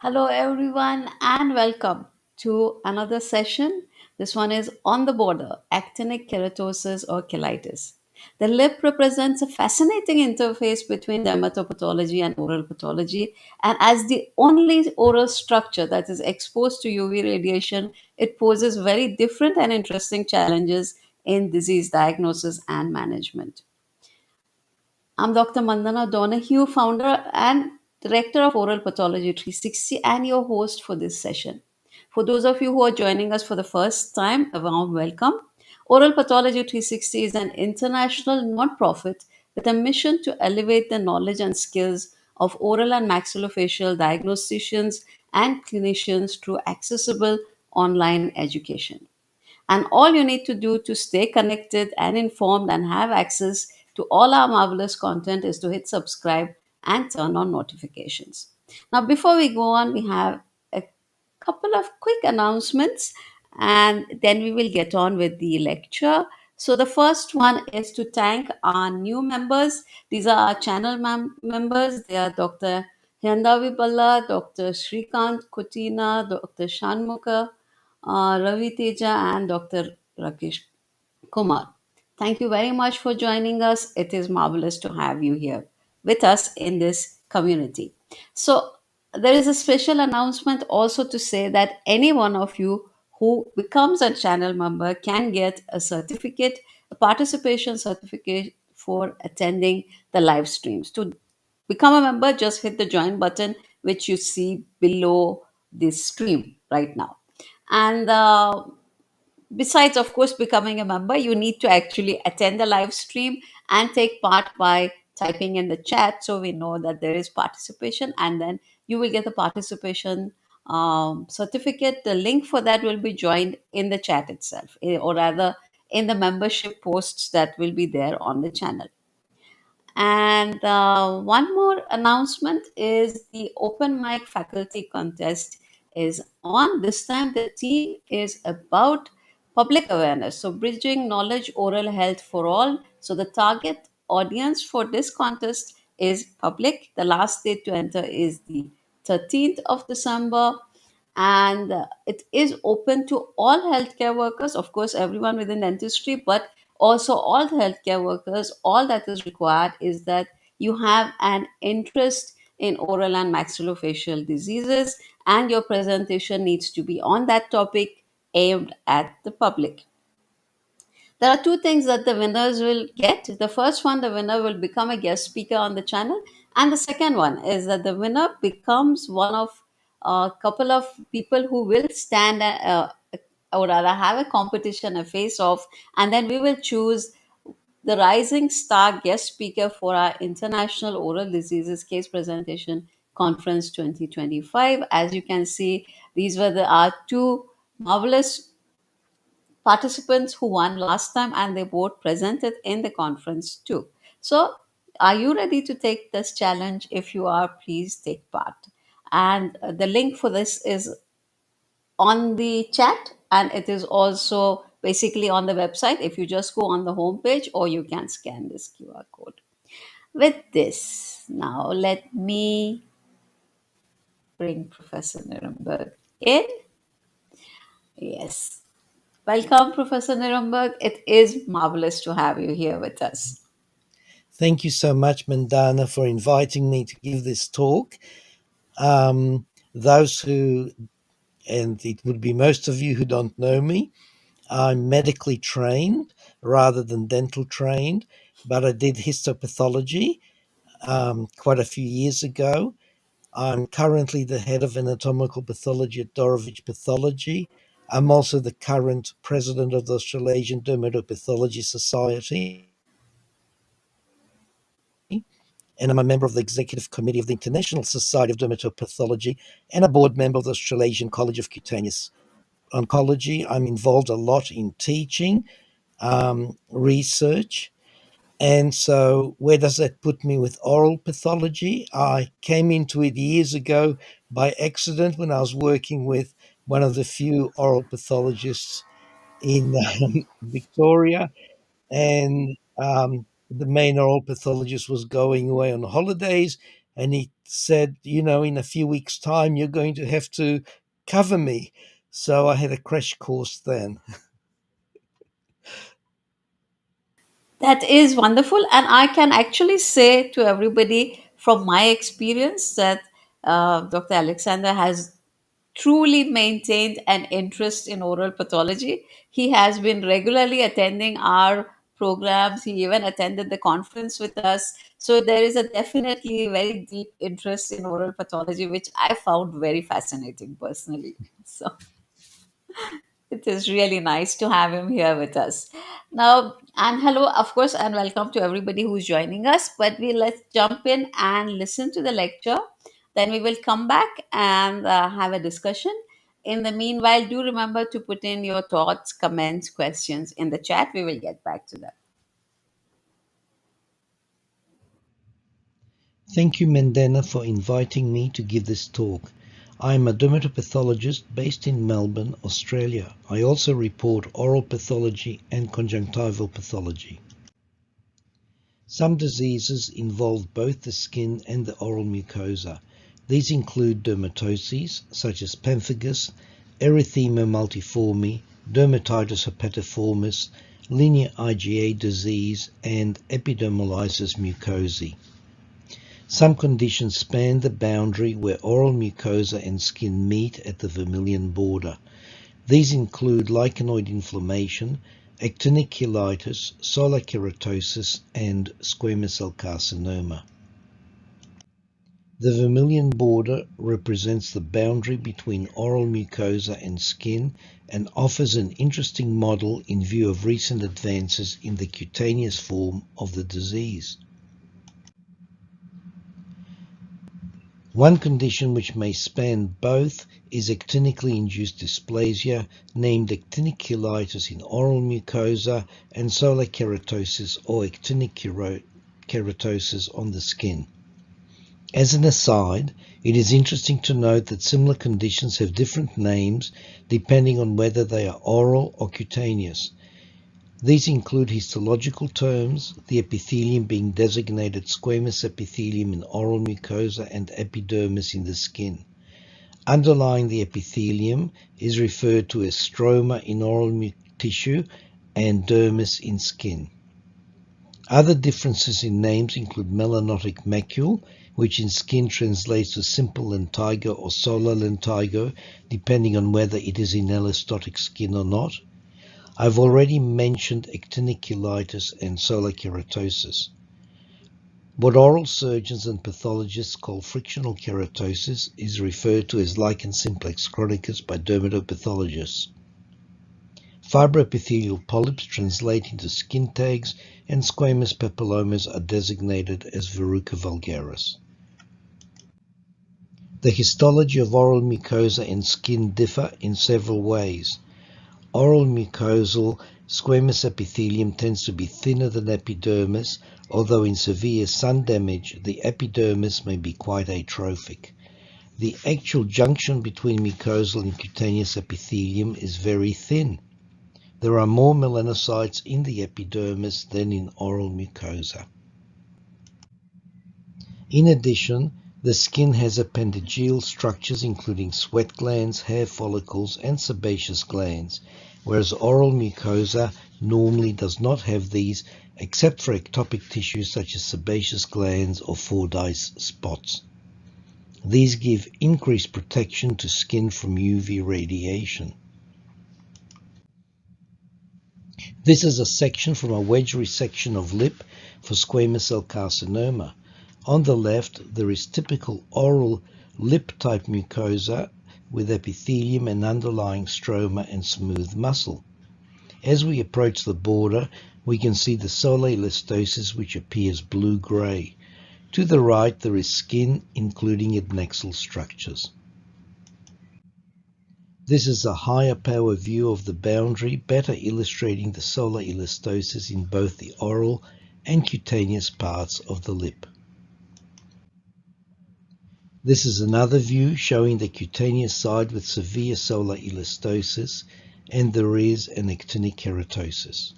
Hello, everyone, and welcome to another session. This one is on the border actinic keratosis or cheilitis. The lip represents a fascinating interface between dermatopathology and oral pathology, and as the only oral structure that is exposed to UV radiation, it poses very different and interesting challenges in disease diagnosis and management. I'm Dr. Mandana Donahue, founder and director of Oral Pathology 360, and your host for this session. For those of you who are joining us for the first time, a warm welcome. Oral Pathology 360 is an international non-profit with a mission to elevate the knowledge and skills of oral and maxillofacial diagnosticians and clinicians through accessible online education. And all you need to do to stay connected and informed and have access to all our marvelous content is to hit subscribe and turn on notifications. Now, before we go on, we have a couple of quick announcements and then we will get on with the lecture. So, the first one is to thank our new members. These are our channel members. They are Dr. Yandavi Balla, Dr. Shrikant Kutina, Dr. Shanmukha, Ravi Teja, and Dr. Rakesh Kumar. Thank you very much for joining us. It is marvelous to have you here with us in this community. So, there is a special announcement also to say that any one of you who becomes a channel member can get a certificate, a participation certificate for attending the live streams. To become a member, just hit the join button, which you see below this stream right now. And besides, of course, becoming a member, you need to actually attend the live stream and take part by typing in the chat so we know that there is participation, and then you will get a participation certificate. The link for that will be joined in the chat itself, or rather in the membership posts that will be there on the channel. And one more announcement is the open mic faculty contest is on. This time the theme is about public awareness. So bridging knowledge, oral health for all. So the target audience for this contest is public. The last date to enter is the 13th of December, and it is open to all healthcare workers, of course everyone within dentistry, but also all the healthcare workers. All that is required is that you have an interest in oral and maxillofacial diseases, and your presentation needs to be on that topic aimed at the public. There are two things that the winners will get. The first one, the winner will become a guest speaker on the channel, and the second one is that the winner becomes one of a couple of people who will stand, or rather have a competition, a face off, and then we will choose the rising star guest speaker for our International Oral Diseases Case Presentation Conference 2025. As you can see, these were our two marvelous participants who won last time, and they both presented in the conference too. So, are you ready to take this challenge? If you are, please take part. And the link for this is on the chat, and it is also basically on the website if you just go on the homepage, or you can scan this QR code. With this, now let me bring Professor Nirenberg in. Yes. Welcome, Professor Nirenberg. It is marvelous to have you here with us. Thank you so much, Mandana, for inviting me to give this talk. Those who, and it would be most of you who don't know me, I'm medically trained rather than dental trained, but I did histopathology quite a few years ago. I'm currently the head of anatomical pathology at Dorevitch Pathology. I'm also the current president of the Australasian Dermatopathology Society, and I'm a member of the executive committee of the International Society of Dermatopathology and a board member of the Australasian College of Cutaneous Oncology. I'm involved a lot in teaching, research. And so, where does that put me with oral pathology? I came into it years ago by accident when I was working with one of the few oral pathologists in Victoria, and the main oral pathologist was going away on holidays, And he said, in a few weeks' time, you're going to have to cover me. So I had a crash course then. That is wonderful. And I can actually say to everybody from my experience that Dr. Alexander has truly maintained an interest in oral pathology. He has been regularly attending our programs. He even attended the conference with us. So there is a definitely very deep interest in oral pathology, which I found very fascinating personally. So it is really nice to have him here with us. Now, and hello, of course, and welcome to everybody who's joining us. But let's jump in and listen to the lecture. Then we will come back and have a discussion. In the meanwhile, do remember to put in your thoughts, comments, questions in the chat. We will get back to that. Thank you, Mendana, for inviting me to give this talk. I am a dermatopathologist based in Melbourne, Australia. I also report oral pathology and conjunctival pathology. Some diseases involve both the skin and the oral mucosa. These include dermatoses, such as pemphigus, erythema multiforme, dermatitis herpetiformis, linear IgA disease, and epidermolysis mucosae. Some conditions span the boundary where oral mucosa and skin meet at the vermilion border. These include lichenoid inflammation, actinic cheilitis, solar keratosis, and squamous cell carcinoma. The vermilion border represents the boundary between oral mucosa and skin and offers an interesting model in view of recent advances in the cutaneous form of the disease. One condition which may span both is actinically induced dysplasia, named actinic cheilitis in oral mucosa and solar keratosis or actinic keratosis on the skin. As an aside, it is interesting to note that similar conditions have different names depending on whether they are oral or cutaneous. These include histological terms, the epithelium being designated squamous epithelium in oral mucosa and epidermis in the skin. Underlying the epithelium is referred to as stroma in oral tissue and dermis in skin. Other differences in names include melanotic macule, which in skin translates to simple lentigo or solar lentigo, depending on whether it is in allostotic skin or not. I've already mentioned actinic cheilitis and solar keratosis. What oral surgeons and pathologists call frictional keratosis is referred to as lichen simplex chronicus by dermatopathologists. Fibroepithelial polyps translate into skin tags, and squamous papillomas are designated as verruca vulgaris. The histology of oral mucosa and skin differ in several ways. Oral mucosal squamous epithelium tends to be thinner than epidermis, although in severe sun damage, the epidermis may be quite atrophic. The actual junction between mucosal and cutaneous epithelium is very thin. There are more melanocytes in the epidermis than in oral mucosa. In addition, the skin has appendageal structures including sweat glands, hair follicles, and sebaceous glands, whereas oral mucosa normally does not have these except for ectopic tissues such as sebaceous glands or Fordyce spots. These give increased protection to skin from UV radiation. This is a section from a wedge resection of lip for squamous cell carcinoma. On the left, there is typical oral lip-type mucosa with epithelium and underlying stroma and smooth muscle. As we approach the border, we can see the solar elastosis, which appears blue-gray. To the right, there is skin, including adnexal structures. This is a higher power view of the boundary, better illustrating the solar elastosis in both the oral and cutaneous parts of the lip. This is another view showing the cutaneous side with severe solar elastosis, and there is an actinic keratosis.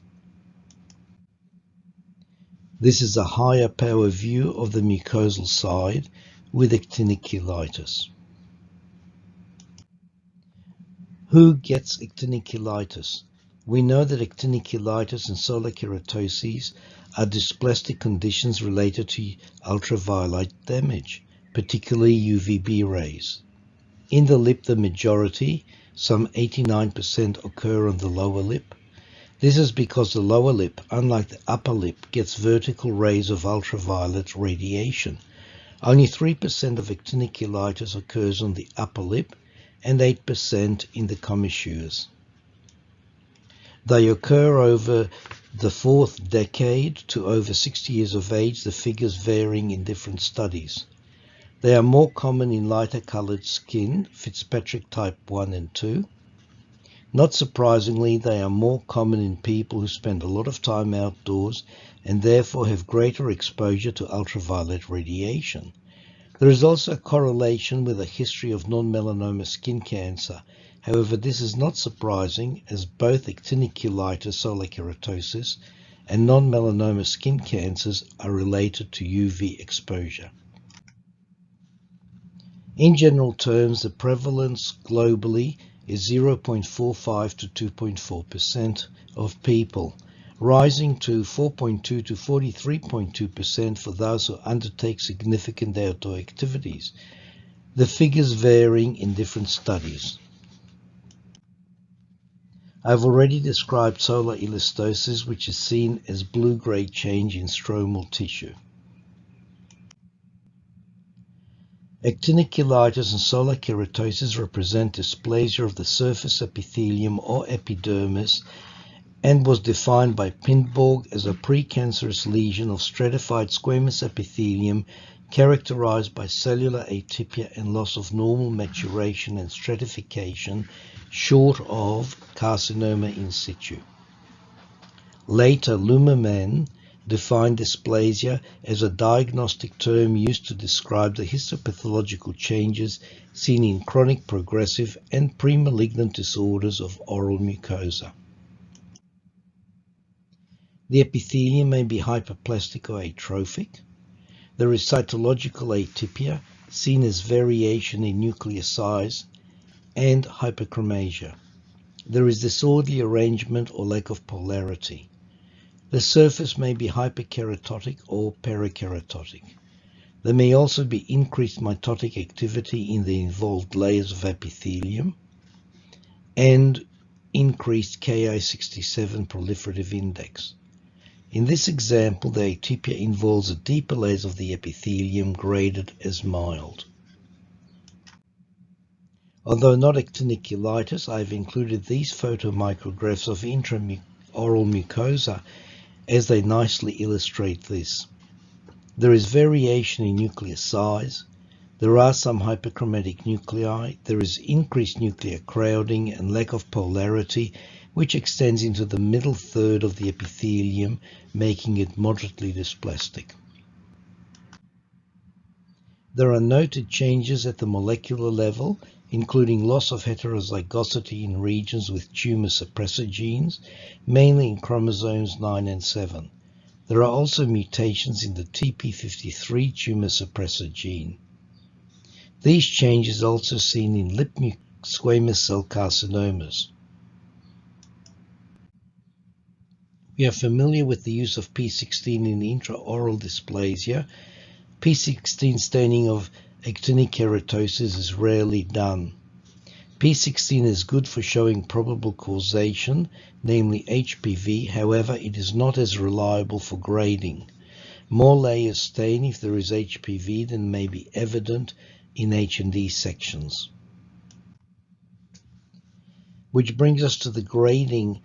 This is a higher power view of the mucosal side with actinic cheilitis. Who gets actinic cheilitis? We know that actinic cheilitis and solar keratoses are dysplastic conditions related to ultraviolet damage, particularly UVB rays. In the lip, the majority, some 89%, occur on the lower lip. This is because the lower lip, unlike the upper lip, gets vertical rays of ultraviolet radiation. Only 3% of actinic cheilitis occurs on the upper lip and 8% in the commissures. They occur over the fourth decade to over 60 years of age, the figures varying in different studies. They are more common in lighter colored skin, Fitzpatrick type 1 and 2. Not surprisingly, they are more common in people who spend a lot of time outdoors and therefore have greater exposure to ultraviolet radiation. There is also a correlation with a history of non-melanoma skin cancer. However, this is not surprising, as both actinic cheilitis, solar keratosis, and non-melanoma skin cancers are related to UV exposure. In general terms, the prevalence globally is 0.45 to 2.4% of people, rising to 4.2 to 43.2% for those who undertake significant outdoor activities. The figures varying in different studies. I've already described solar elastosis, which is seen as blue-gray change in stromal tissue. Actinic cheilitis and solar keratosis represent dysplasia of the surface epithelium or epidermis and was defined by Pindborg as a precancerous lesion of stratified squamous epithelium characterized by cellular atypia and loss of normal maturation and stratification short of carcinoma in situ. Later, Lumerman defined dysplasia as a diagnostic term used to describe the histopathological changes seen in chronic progressive and pre-malignant disorders of oral mucosa. The epithelium may be hyperplastic or atrophic. There is cytological atypia, seen as variation in nuclear size, and hyperchromasia. There is disorderly arrangement or lack of polarity. The surface may be hyperkeratotic or perikeratotic. There may also be increased mitotic activity in the involved layers of epithelium and increased Ki67 proliferative index. In this example, the atypia involves the deeper layers of the epithelium graded as mild. Although not actinic cheilitis, I have included these photomicrographs of intraoral mucosa as they nicely illustrate this. There is variation in nuclear size. There are some hyperchromatic nuclei. There is increased nuclear crowding and lack of polarity, which extends into the middle third of the epithelium, making it moderately dysplastic. There are noted changes at the molecular level, including loss of heterozygosity in regions with tumor suppressor genes, mainly in chromosomes 9 and 7. There are also mutations in the TP53 tumor suppressor gene. These changes are also seen in lip squamous cell carcinomas. We are familiar with the use of P16 in intraoral dysplasia. P16 staining of actinic keratosis is rarely done. P16 is good for showing probable causation, namely HPV. However, it is not as reliable for grading. More layers stain if there is HPV than may be evident in H&E sections. Which brings us to the grading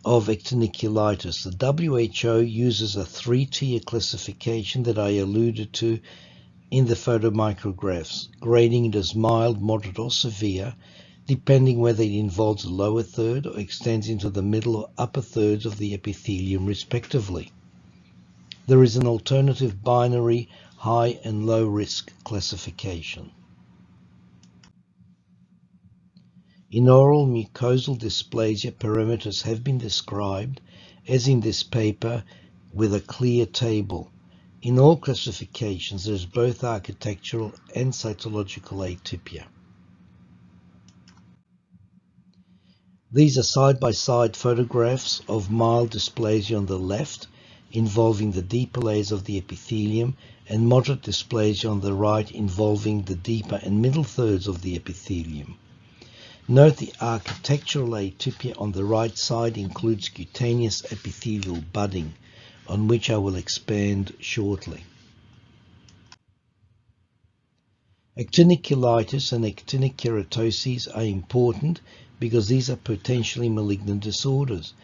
of actinic cheilitis. The WHO uses a 3-tier classification that I alluded to in the photomicrographs, grading it as mild, moderate, or severe, depending whether it involves the lower third or extends into the middle or upper thirds of the epithelium, respectively. There is an alternative binary high and low risk classification. In oral mucosal dysplasia, parameters have been described, as in this paper, with a clear table. In all classifications, there is both architectural and cytological atypia. These are side-by-side photographs of mild dysplasia on the left, involving the deeper layers of the epithelium, and moderate dysplasia on the right, involving the deeper and middle thirds of the epithelium. Note the architectural atypia on the right side includes cutaneous epithelial budding, on which I will expand shortly. Actinic cheilitis and actinic keratoses are important because these are potentially malignant disorders.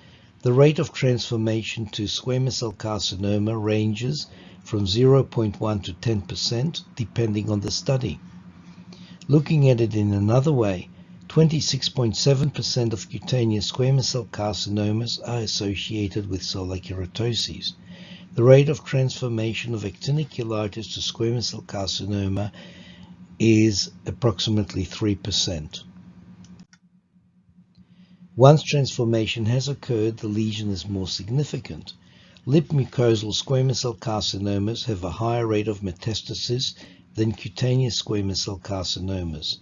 The rate of transformation to squamous cell carcinoma ranges from 0.1 to 10% depending on the study. Looking at it in another way, 26.7% of cutaneous squamous cell carcinomas are associated with solar keratoses. The rate of transformation of actinic cheilitis to squamous cell carcinoma is approximately 3%. Once transformation has occurred, the lesion is more significant. Lip mucosal squamous cell carcinomas have a higher rate of metastasis than cutaneous squamous cell carcinomas.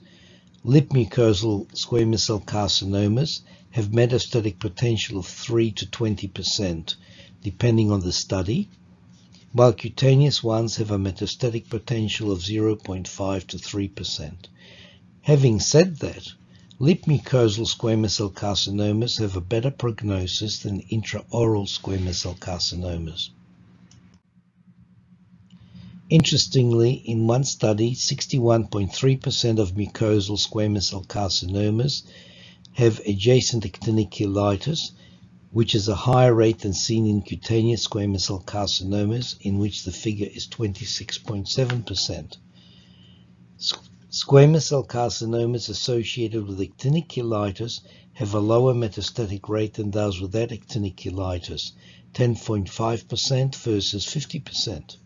Lip mucosal squamous cell carcinomas have metastatic potential of 3 to 20%, depending on the study, while cutaneous ones have a metastatic potential of 0.5 to 3%. Having said that, lip mucosal squamous cell carcinomas have a better prognosis than intraoral squamous cell carcinomas. Interestingly, in one study, 61.3% of mucosal squamous cell carcinomas have adjacent actinic cheilitis, which is a higher rate than seen in cutaneous squamous cell carcinomas, in which the figure is 26.7%. Squamous cell carcinomas associated with actinic cheilitis have a lower metastatic rate than those without actinic cheilitis, 10.5% versus 50%.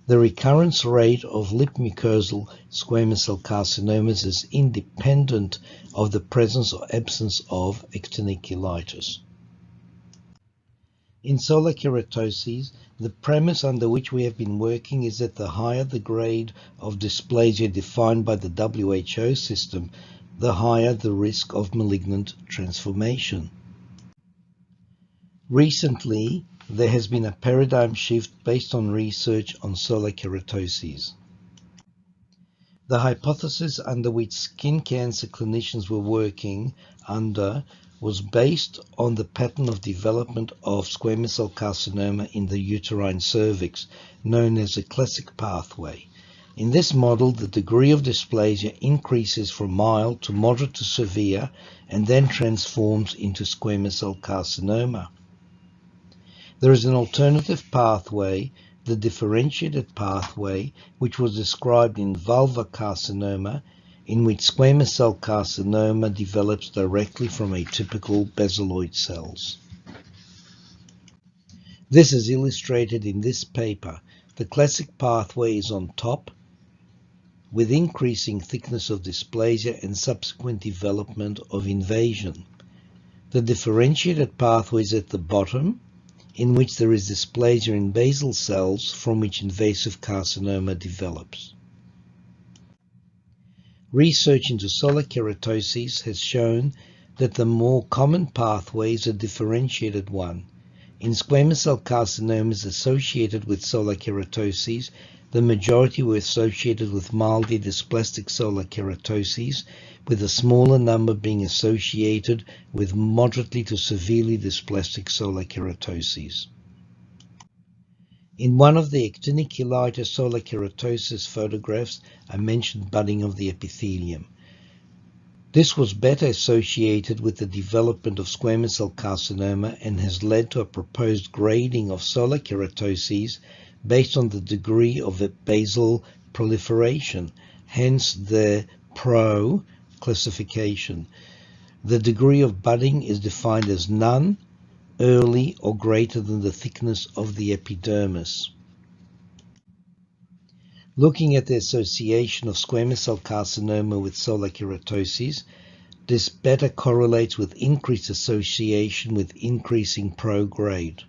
The recurrence rate of lip mucosal squamous cell carcinomas is independent of the presence or absence of actinic cheilitis. In solar keratoses, the premise under which we have been working is that the higher the grade of dysplasia defined by the WHO system, the higher the risk of malignant transformation. Recently, there has been a paradigm shift based on research on solar keratoses. The hypothesis under which skin cancer clinicians were working under was based on the pattern of development of squamous cell carcinoma in the uterine cervix, known as a classic pathway. In this model, the degree of dysplasia increases from mild to moderate to severe and then transforms into squamous cell carcinoma. There is an alternative pathway, the differentiated pathway, which was described in vulvar carcinoma, in which squamous cell carcinoma develops directly from atypical basaloid cells. This is illustrated in this paper. The classic pathway is on top, with increasing thickness of dysplasia and subsequent development of invasion. The differentiated pathway is at the bottom, in which there is dysplasia in basal cells from which invasive carcinoma develops. Research into solar keratoses has shown that the more common pathway is a differentiated one. In squamous cell carcinomas associated with solar keratoses, the majority were associated with mildly dysplastic solar keratoses, with a smaller number being associated with moderately to severely dysplastic solar keratoses. In one of the actinic cheilitis solar keratosis photographs, I mentioned budding of the epithelium. This was better associated with the development of squamous cell carcinoma and has led to a proposed grading of solar keratoses based on the degree of basal proliferation, hence the PRO classification. The degree of budding is defined as none, early, or greater than the thickness of the epidermis. Looking at the association of squamous cell carcinoma with solar keratoses, this better correlates with increased association with increasing prograde.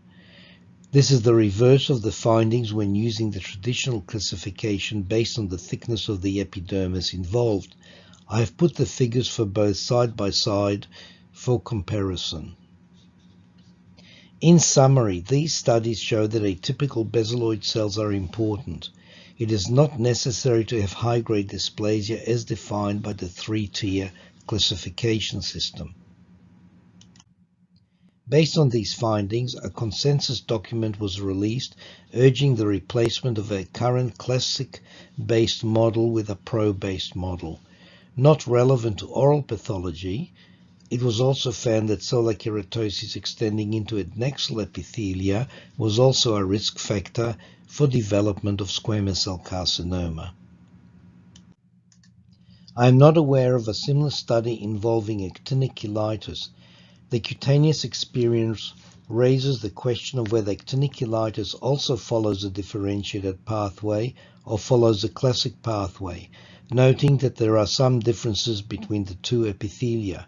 This is the reverse of the findings when using the traditional classification based on the thickness of the epidermis involved. I have put the figures for both side by side for comparison. In summary, these studies show that atypical basaloid cells are important. It is not necessary to have high-grade dysplasia as defined by the three-tier classification system. Based on these findings, a consensus document was released urging the replacement of a current classic-based model with a pro-based model. Not relevant to oral pathology, it was also found that cellular keratosis extending into adnexal epithelia was also a risk factor for development of squamous cell carcinoma. I am not aware of a similar study involving actinic cheilitis. The cutaneous experience raises the question of whether actinic cheilitis also follows a differentiated pathway or follows a classic pathway, noting that there are some differences between the two epithelia.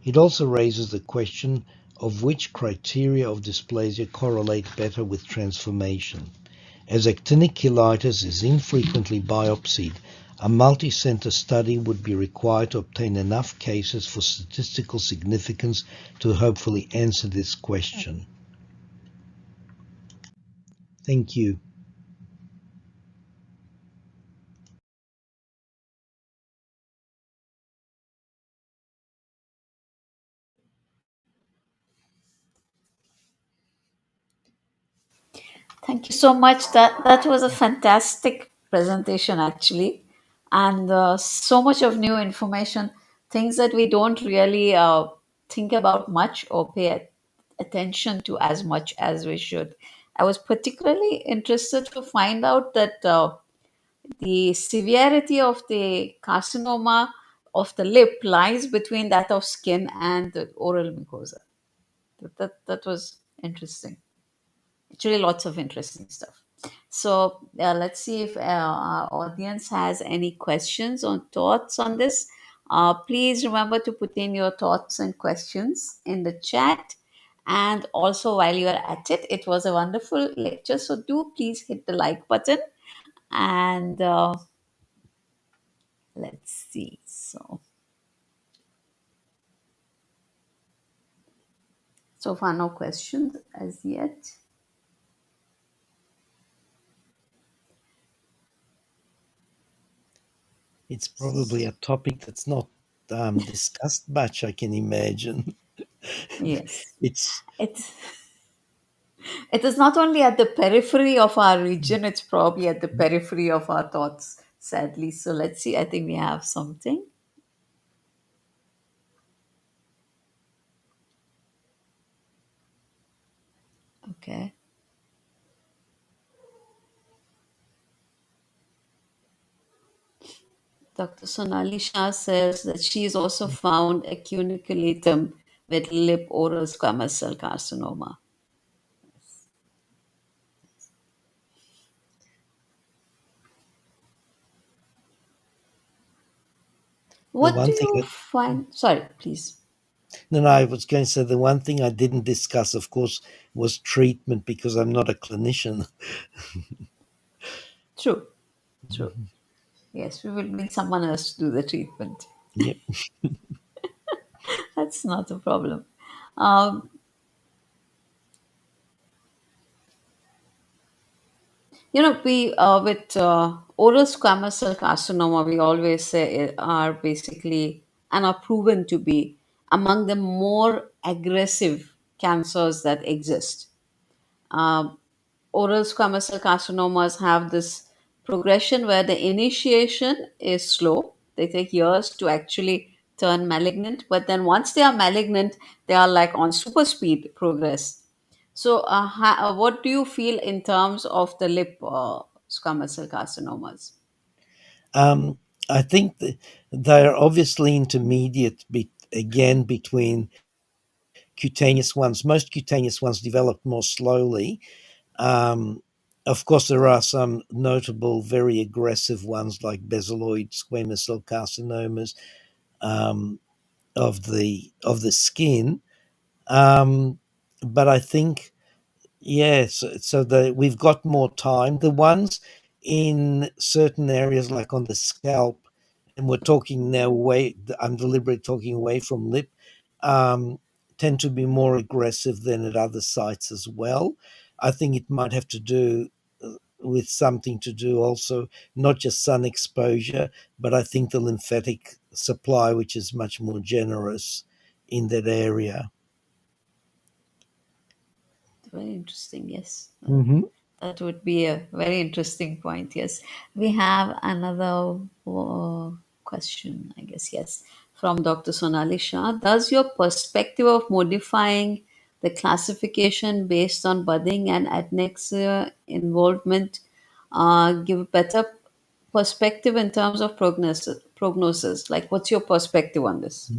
It also raises the question of which criteria of dysplasia correlate better with transformation. As actinic cheilitis is infrequently biopsied, a multi-center study would be required to obtain enough cases for statistical significance to hopefully answer this question. Thank you. Thank you so much. That was a fantastic presentation, actually, and so much of new information, things that we don't really think about much or pay attention to as much as we should. I was particularly interested to find out that the severity of the carcinoma of the lip lies between that of skin and the oral mucosa. That was interesting. Actually, lots of interesting stuff. So let's see if our audience has any questions or thoughts on this. Please remember to put in your thoughts and questions in the chat. And also, while you are at it, it was a wonderful lecture. So do please hit the like button. And let's see. So far, no questions as yet. It's probably a topic that's not discussed much, I can imagine. Yes. It's It's It is not only at the periphery of our region, it's probably at the periphery of our thoughts, sadly. So let's see. I think we have something. Okay. Dr. Sonali Shah says that she is also found a cuniculatum with lip oral squamous cell carcinoma. the What do one thing you that find? Sorry, please. no, I was going to say the one thing I didn't discuss, of course, was treatment because I'm not a clinician. True, true. Yes, we will need someone else to do the treatment. Yep. That's not a problem. Um, we with oral squamous cell carcinoma, we always say are basically and are proven to be among the more aggressive cancers that exist. Um, Oral squamous cell carcinomas have this progression where the initiation is slow. They take years to actually turn malignant, but then once they are malignant, they are like on super speed progress. So, what do you feel in terms of the lip squamous cell carcinomas? Um, I think that they're obviously intermediate again between cutaneous ones. Most cutaneous ones develop more slowly. Um, of course, there are some notable, very aggressive ones like basaloid squamous cell carcinomas um, of the skin. But I think Yes, so we've got more time. The ones in certain areas, like on the scalp, and we're talking now away, I'm deliberately talking away from lip, um, tend to be more aggressive than at other sites as well. I think it might have to do with something to do also, not just sun exposure, but I think the lymphatic supply, which is much more generous in that area. Very interesting. Yes. Hmm. That would be a very interesting point. Yes. We have another question, I guess. Yes. From Dr. Sonali Shah. Does your perspective of modifying the classification based on budding and adnexia involvement give better perspective in terms of prognosis? Like, what's your perspective on this?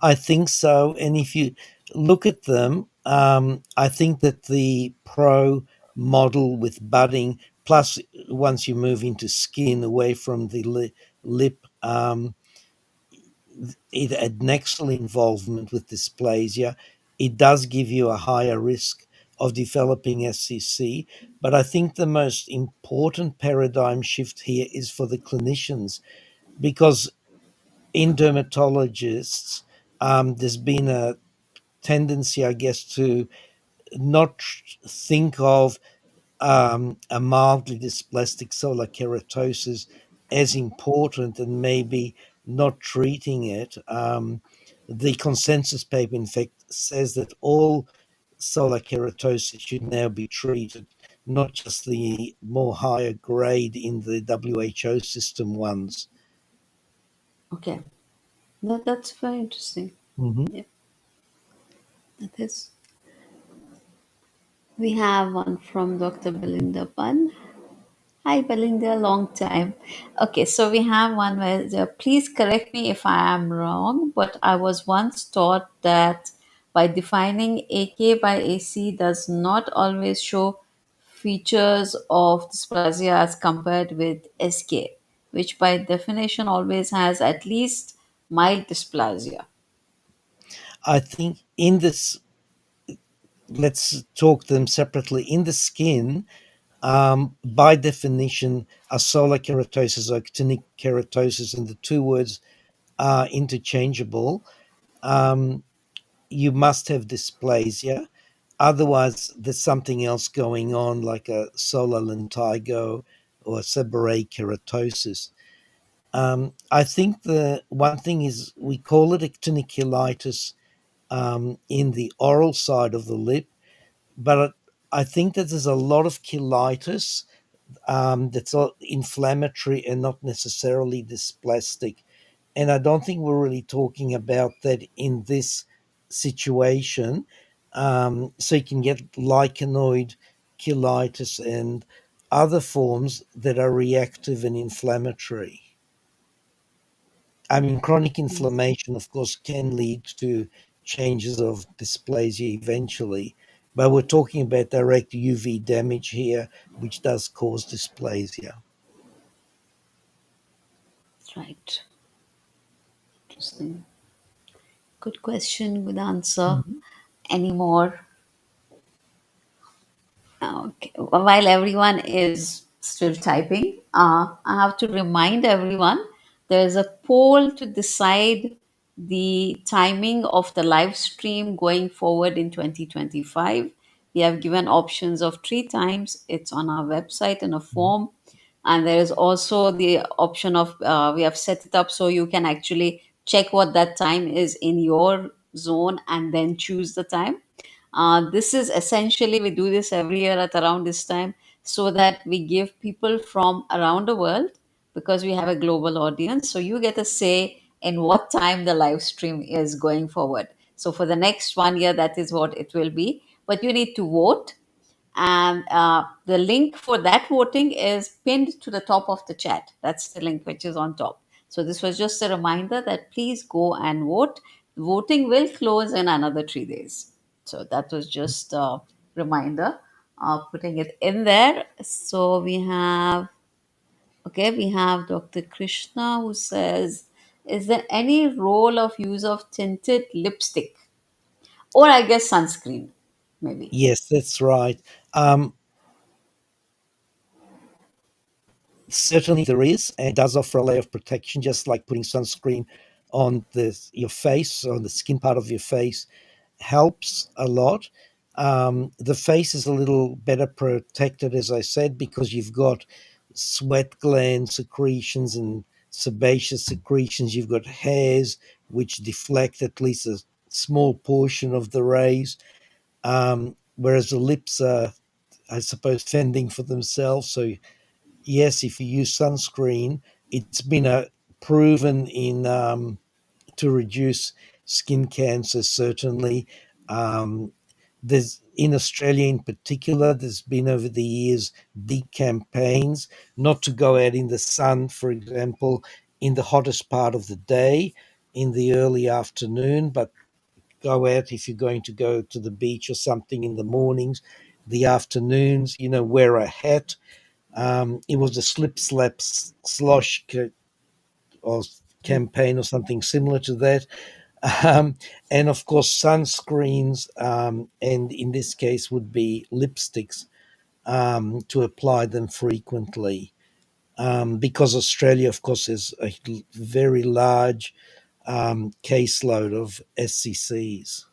I think so. And if you look at them, I think that the pro model with budding, plus once you move into skin away from the lip, it had nexal involvement with dysplasia. It does give you a higher risk of developing SCC. But I think the most important paradigm shift here is for the clinicians, because in dermatologists, there's been a tendency, I guess, to not think of a mildly dysplastic solar keratosis as important and maybe not treating it. The consensus paper, in fact, says that all solar keratosis should now be treated, not just the more higher grade in the WHO system ones. Okay. That's very interesting. Hmm. Yeah, that is. We have one from Dr. Belinda Pan. Hi, Belinda, long time. Okay, so we have one where please correct me if I am wrong, but I was once taught that by defining AK by AC does not always show features of dysplasia as compared with SK, which by definition always has at least mild dysplasia. I think in this, let's talk them separately. In the skin, by definition, a solar keratosis or actinic keratosis, and the two words are interchangeable. Um, you must have dysplasia. Otherwise, there's something else going on, like a solar lentigo or a seborrheic keratosis. I think the one thing is we call it actinic cheilitis in the oral side of the lip, but I think that there's a lot of cheilitis that's all inflammatory and not necessarily dysplastic. And I don't think we're really talking about that in this situation. So you can get lichenoid cheilitis and other forms that are reactive and inflammatory. I mean, chronic Yes. inflammation, of course, can lead to changes of dysplasia eventually, but we're talking about direct UV damage here, which does cause dysplasia. Right. Interesting. Good question, good answer. Mhm. Any more? Okay. While everyone is still typing, I have to remind everyone there is a poll to decide the timing of the live stream going forward in 2025. We have given options of three times. It's on our website in a form. And there is also the option of we have set it up so you can actually check what that time is in your zone and then choose the time. This is essentially, we do this every year at around this time so that we give people from around the world, because we have a global audience. So you get a say in what time the live stream is going forward. So for the next 1 year, that is what it will be. But you need to vote, and the link for that voting is pinned to the top of the chat. That's the link which is on top. So this was just a reminder that please go and vote. Voting will close in another 3 days. So that was just a reminder, putting it in there. So we have, okay, we have Dr. Krishna who says, is there any role of use of tinted lipstick or I guess sunscreen? maybe. Yes, that's right. Um, Certainly there is, and it does offer a layer of protection, just like putting sunscreen on your face, on the skin part of your face, helps a lot. The face is a little better protected, as I said, because you've got sweat gland secretions and sebaceous secretions. You've got hairs which deflect at least a small portion of the rays, whereas the lips are, I suppose, fending for themselves. So yes, if you use sunscreen, it's been proven to reduce skin cancer. Certainly, there's in Australia in particular. There's been over the years big campaigns not to go out in the sun, for example, in the hottest part of the day, in the early afternoon, but go out if you're going to go to the beach or something in the mornings, the afternoons. Wear a hat. It was a slip slap slosh or campaign or something similar to that. um, and of course sunscreens, and in this case would be lipsticks, to apply them frequently, because Australia of course has a very large caseload of SCCs.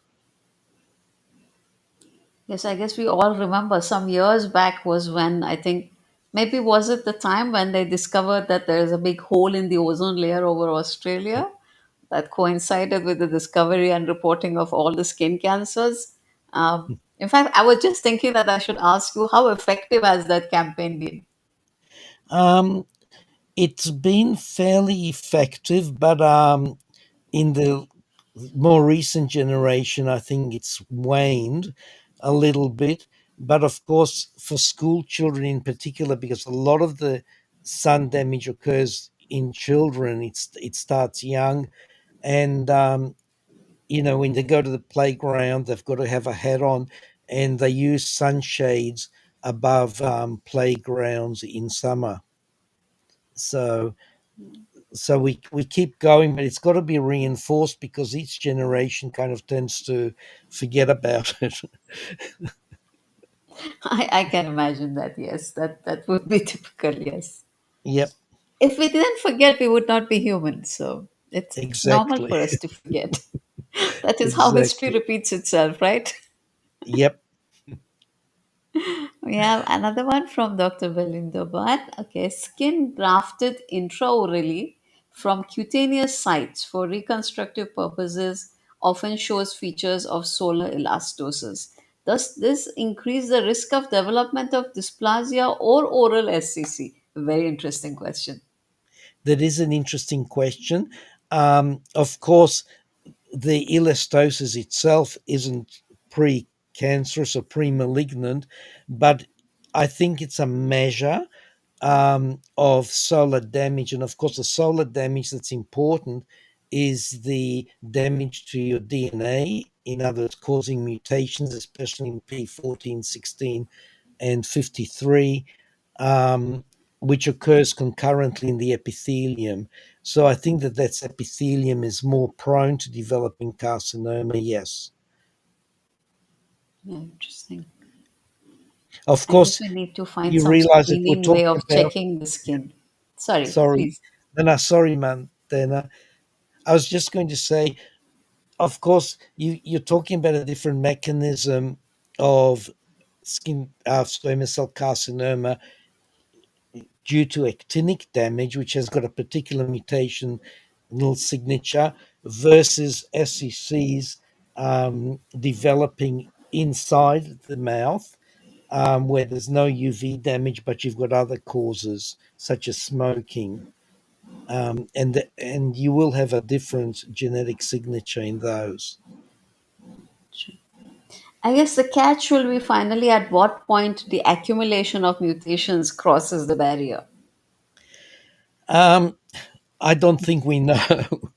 Yes, I guess we all remember some years back was when I think maybe was it the time when they discovered that there is a big hole in the ozone layer over Australia that coincided with the discovery and reporting of all the skin cancers. In fact, I was just thinking that I should ask you how effective has that campaign been? um, it's been fairly effective, but in the more recent generation, I think it's waned a little bit. But of course, for school children in particular, because a lot of the sun damage occurs in children, it starts young, and when they go to the playground, they've got to have a hat on, and they use sunshades above playgrounds in summer. So we keep going, but it's got to be reinforced because each generation kind of tends to forget about it. I can imagine that, yes, that would be typical, yes. Yep, If we didn't forget, we would not be human. So it's normal exactly. for us to forget. That is how history Exactly. repeats itself, right? Yep. We have another one from Dr. Belindobat. Okay, skin grafted intraorally from cutaneous sites for reconstructive purposes often shows features of solar elastosis. Does this increase the risk of development of dysplasia or oral SCC? Very interesting question. That is an interesting question. Of course, the elastosis itself isn't pre-cancerous or pre-malignant, but I think it's a measure of solar damage. And of course, the solar damage that's important is the damage to your DNA, in other words, causing mutations, especially in P14, 16, and 53, um, which occurs concurrently in the epithelium. So I think that epithelium is more prone to developing carcinoma, yes. Yeah, interesting. Of I guess course, we need to find you some realize that we're screening way talking of about, checking the skin. Sorry, sorry, please. no, no, sorry, man. Then I was just going to say, of course, you're talking about a different mechanism of skin squamous cell carcinoma due to actinic damage, which has got a particular mutation, little signature, versus SCCs developing inside the mouth, where there's no UV damage, but you've got other causes such as smoking, and you will have a different genetic signature in those. I guess the catch will be finally at what point the accumulation of mutations crosses the barrier. Um, I don't think we know.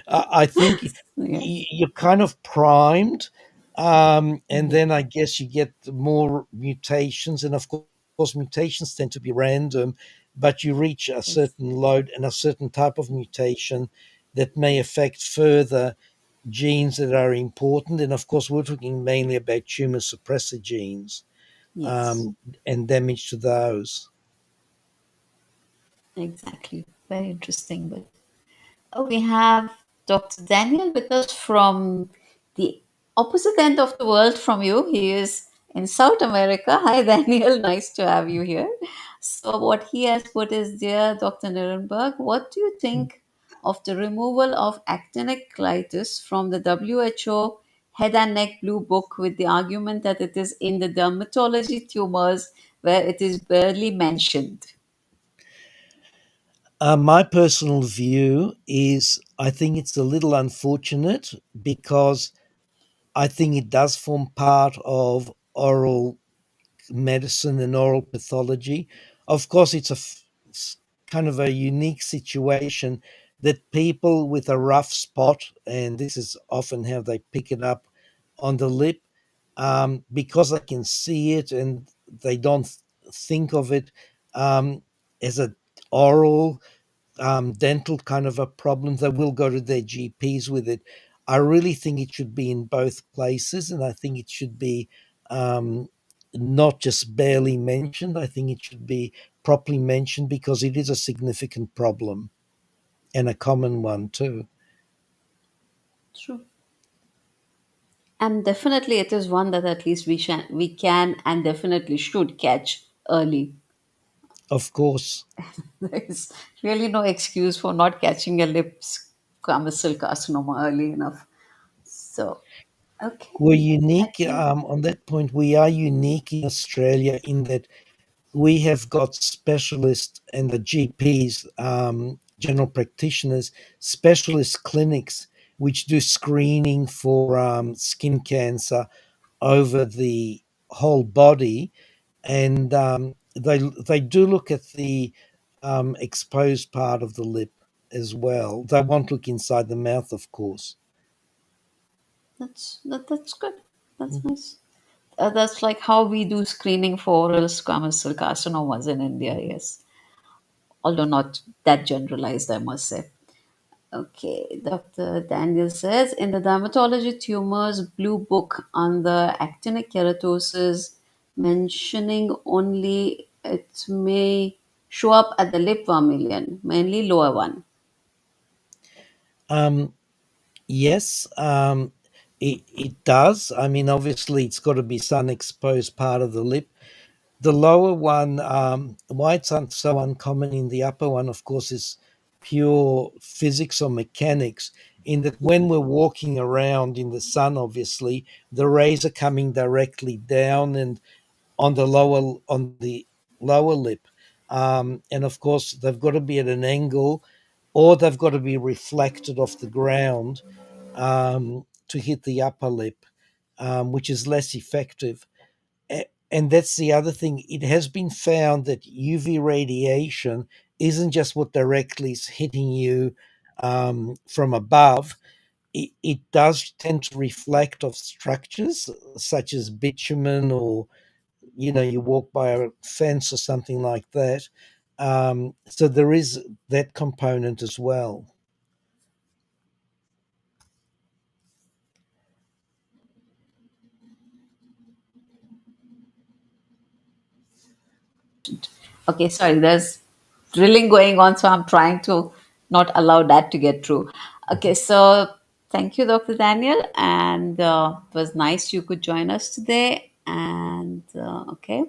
I think Yes, you're kind of primed, and yes, then I guess you get more mutations, and of course, mutations tend to be random, but you reach a yes. certain load and a certain type of mutation that may affect further. genes that are important. And of course, we're talking mainly about tumor suppressor genes, Yes, um, and damage to those. exactly. Very interesting. But we have Dr. Daniel with us from the opposite end of the world from you. He is in South America. Hi, Daniel. Nice to have you here. So, what he has put is, dear Dr. Nirenberg, what do you think of the removal of actinic colitis from the WHO head and neck blue book with the argument that it is in the dermatology tumors where it is barely mentioned? My personal view is I think it's a little unfortunate because I think it does form part of oral medicine and oral pathology. Of course, it's kind of a unique situation that people with a rough spot, and this is often how they pick it up on the lip, because they can see it and they don't think of it um, as a oral dental kind of a problem, they will go to their GPs with it. I really think it should be in both places, and I think it should be um, not just barely mentioned. I think it should be properly mentioned because it is a significant problem and a common one too. True. And definitely, it is one that at least we can and definitely should catch early. Of course, There is really no excuse for not catching a lips squamous carcinoma early enough. So, okay, we're I unique think on that point. We are unique in Australia in that we have got specialists and the GPs, general practitioners, specialist clinics which do screening for skin cancer over the whole body, and they do look at the exposed part of the lip as well. They won't look inside the mouth, of course. that's good. That's nice. That's like how we do screening for oral squamous cell carcinomas in India. Yes, although not that generalized, I must say. Okay, Dr. Daniel says in the Dermatology Tumors Blue Book on the actinic keratosis, mentioning only it may show up at the lip vermilion, mainly lower one. Um, yes, it does. I mean, obviously, it's got to be sun exposed part of the lip. The lower one, why it's so uncommon in the upper one, of course, is pure physics or mechanics. In that, when we're walking around in the sun, obviously, the rays are coming directly down and on the lower lip, and of course, they've got to be at an angle, or they've got to be reflected off the ground to hit the upper lip, which is less effective. And that's the other thing. It has been found that UV radiation isn't just what directly is hitting you from above. It does tend to reflect off structures such as bitumen, or you walk by a fence or something like that. So there is that component as well. Okay, sorry, there's drilling going on, so I'm trying to not allow that to get through. Okay, so thank you, Dr. Daniel, and it was nice you could join us today. And okay,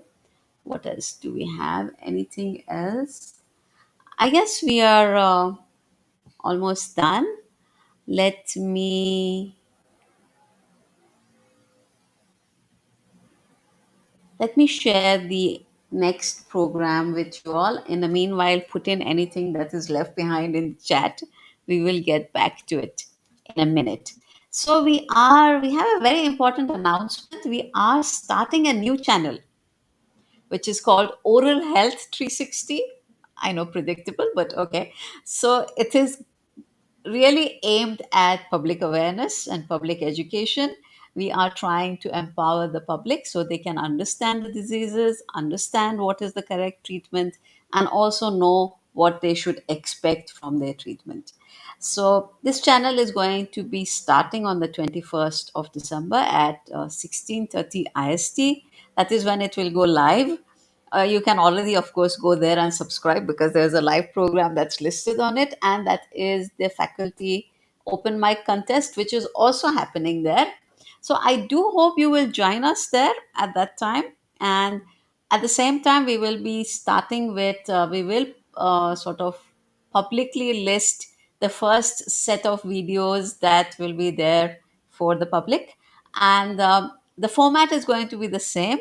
what else do we have? Anything else? I guess we are almost done. Let me share the next program with you all. In the meanwhile, put in anything that is left behind in the chat. We will get back to it in a minute. So we have a very important announcement. We are starting a new channel which is called Oral Health 360. I know, predictable, but okay. So it is really aimed at public awareness and public education. We are trying to empower the public so they can understand the diseases, understand what is the correct treatment, and also know what they should expect from their treatment. So this channel is going to be starting on the 21st of December at 16:30 IST. That is when it will go live. You can already, of course, go there and subscribe because there's a live program that's listed on it, and that is the faculty open mic contest, which is also happening there. So I do hope you will join us there at that time. And at the same time, we will be starting with, we will sort of publicly list the first set of videos that will be there for the public. And the format is going to be the same.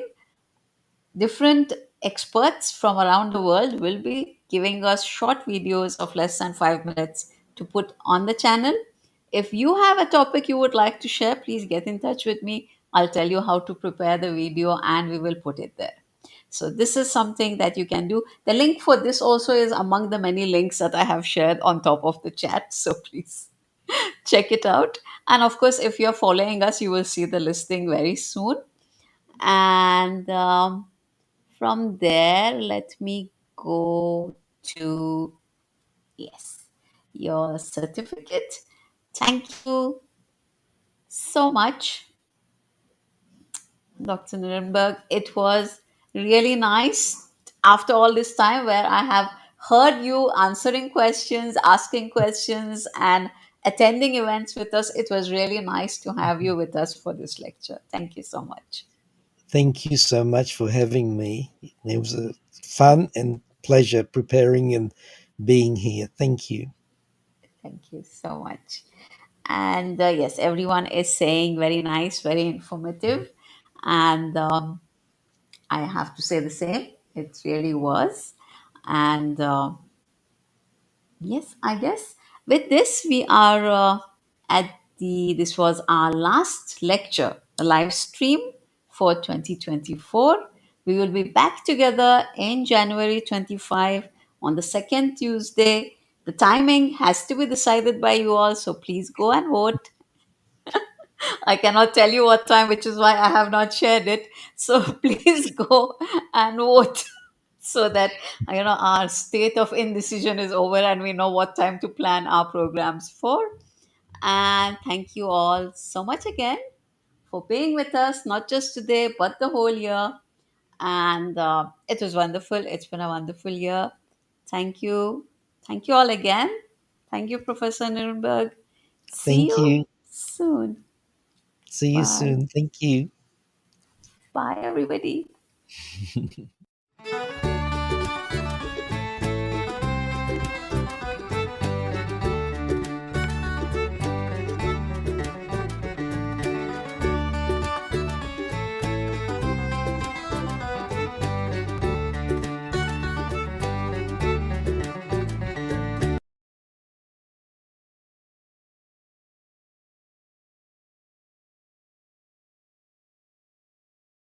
Different experts from around the world will be giving us short videos of less than 5 minutes to put on the channel. If you have a topic you would like to share, please get in touch with me. I'll tell you how to prepare the video and we will put it there. So, this is something that you can do. The link for this also is among the many links that I have shared on top of the chat. So, please check it out. And of course, if you're following us, you will see the listing very soon. And from there, let me go to, yes, your certificate. Thank you so much, Dr. Nirenberg. It was really nice after all this time where I have heard you answering questions, asking questions, and attending events with us. It was really nice to have you with us for this lecture. Thank you so much. Thank you so much for having me. It was a fun and pleasure preparing and being here. Thank you. Thank you so much. And yes, everyone is saying very nice, very informative. And I have to say the same. It really was. And yes, I guess with this, we are at this was our last lecture, a live stream for 2024. We will be back together in January 25 on the second Tuesday. The timing has to be decided by you all, so please go and vote. I cannot tell you what time, which is why I have not shared it. So please go and vote so that our state of indecision is over and we know what time to plan our programs for. And thank you all so much again for being with us, not just today but the whole year. And it was wonderful. It's been a wonderful year. Thank you. Thank you all again. Thank you, Professor Nuremberg. See Thank you you. soon. See you Bye. soon. Thank you. Bye, everybody.